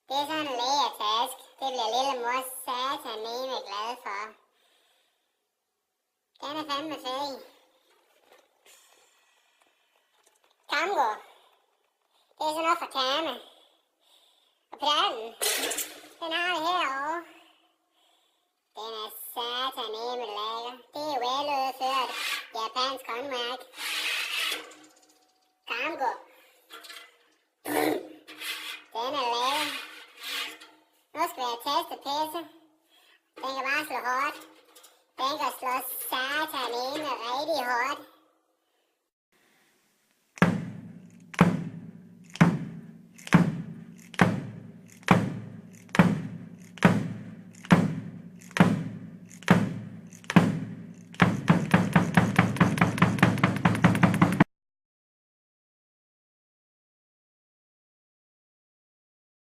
Det er sådan en lægertask. Det bliver lille mor sataneme glad for. Den er fandme fed. Kamgo. Det er sådan noget for tærne. Og pladen. Den har vi herovre. Den er sataneme lækker. Det er veludført japansk håndværk. Kamgo. Den er lækker. Nu skal vi have testet pisse. Den kan bare slå hårdt. Den kan slå sataneme rigtig hårdt.